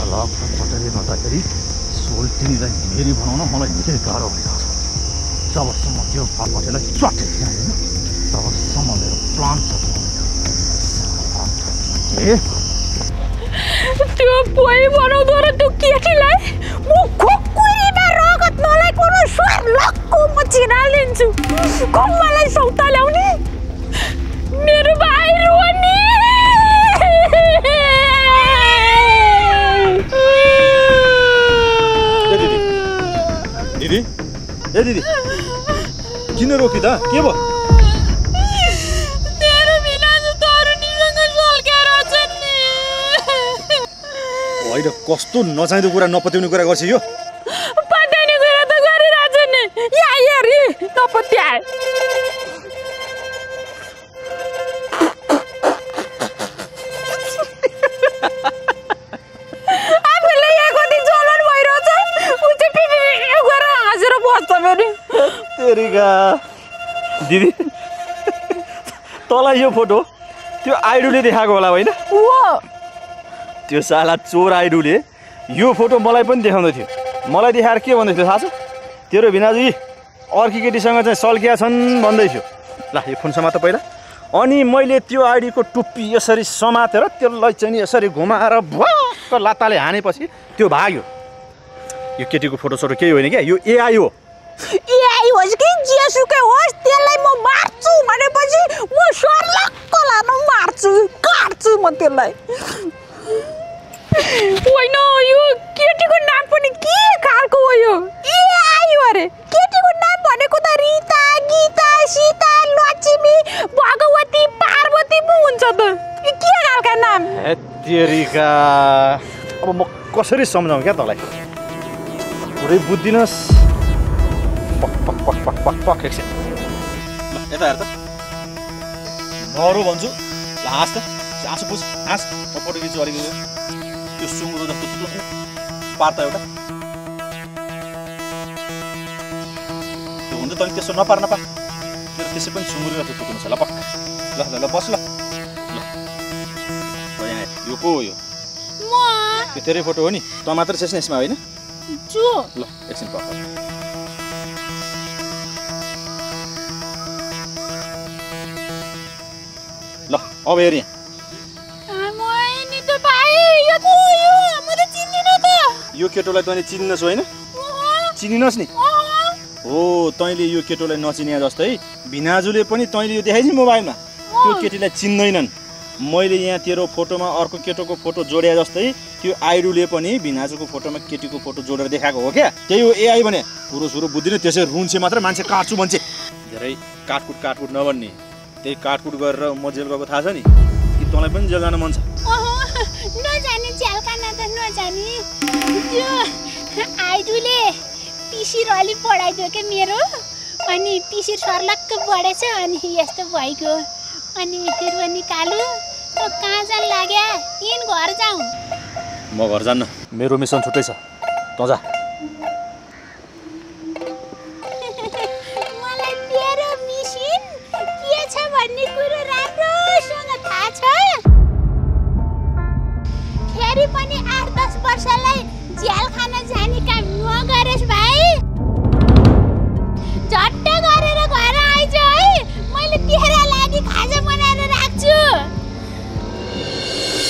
चालक र चटरी नचाखेरि सोल्टिनीलाई मेरी बनाउन मलाई निकै गाह्रो भइरहेको छ। जबसम्म त्यो बापटीलाई चट्टै दिँदैन तबसम्म मेरो प्लान सक्नु त्यो पोइ बनाउँदो र त्यो केटीलाई म खुकुरीमा रगत नलाइको स्वर लक्को म चिनालिन्छु। मलाई सौता ल्याउने मेरो भाइ रोनी। दिदी ए दिदी किन रोकी त के भयो? तेरो बिना तरुणीसँग झल्केर छ नि। होइन कस्तो नचाहिँदो कुरा नपत्याउने कुरा गर्छ यो। पत्याउने कुरा त गरिरहेछ नि। या हेरी नपत्याए आफूलाई यहाँ कति जलन भइरहेछ उ चाहिँ पिपी गएर हाँसेर बस्छ फेरि। तेरिका दिदी तँलाई यो फोटो त्यो आइडुले देखाएको होला होइन? त्यो साला चोर आइडुले यो फोटो मलाई पनि देखाउँदै थियो। मलाई देखाएर के भन्दै थियो थाहा छ? तेरो भिनाजु अर्की केटीसँग चाहिँ सल्किया छन् भन्दै थियो। ल यो फोन समात पहिला। अनि मैले त्यो आइडीको टुप्पी यसरी समातेर त्यसलाई चाहिँ नि यसरी घुमाएर भक्क लात्ताले हानेपछि त्यो भाग्यो। यो केटीको फोटोसोटो केही होइन क्या, यो एआई हो। एआई होस् कि जेसुकै होस् त्यसलाई म मार्छु भनेपछि म सर्लक्क लान मार्छु काट्छु म त्यसलाई। होइन यो केटीको नाम पनि के खालको हो? यो एआई हो अरे। केटीको नाम भनेको त रिता, गीता, सीता, लक्ष्मी, भगवती, पार्वती पो हुन्छ त। यो के खालका नाम? तेरिका अब म कसरी सम्झाउँ क्या तँलाई? पुरै बुझ्दिनस्। पक पक पक पक पक पक एकछिन ल यता हेर त। नरो भन्छु ल हाँस त, आँसु पुछ हाँस। म फोटो खिच्छु अलिकति त्यो सुँगुरो जस्तो पार त एउटा त्यो हुन्छ तैँले त्यसो नपार तेरो त्यसै पनि सुँगुरो जस्तो थुक्नु छ ल पक्का। ल ल ल बस ल ल यहाँ यो को हो? यो त्यो तेरै फोटो हो नि? तँ मात्र छेस् न यसमा होइन? ल एकछिन पक्का। ल अब हेर यहाँ यो केटोलाई तैँले चिन्नुहोस् होइन? चिनिनुहोस् नि हो। तैँले यो केटोलाई नचिने जस्तै भिनाजुले पनि तैँले यो देखाइस् नि मोबाइलमा त्यो केटीलाई चिन्दैनन्। मैले यहाँ तेरो फोटोमा अर्को केटोको फोटो जोडे जस्तै त्यो आइडुले पनि भिनाजुको फोटोमा केटीको फोटो जोडेर देखाएको हो क्या। त्यही हो एआई भने। कुरो सुरु बुझ्दिनँ त्यसै रुन्छे मात्र मान्छे काट्छु भन्छ। धेरै काटकुट नभन्ने त्यही काटकुट गरेर म जेल गएको थाहा छ नि? कि तँलाई पनि जेल जान मन छ? नजाने झ्यालकाना त नजाने। त्यो आइडुले पिसिर अलि बढाइदियो क्या मेरो। अनि पिसिर सर्लक्क बढेछ अनि यस्तो भइगयो। अनि फेरि पनि कालु त कहाँ जान लाग्या? किन घर जाउँ? म घर जान्न, मेरो मिसन छुट्टै छ। तँ जा। मलाई तेरो मिसन के छ भन्ने कुरो राम्रोसँग थाहा छ। फेरि पनि 8-10 वर्षलाई झ्याल खान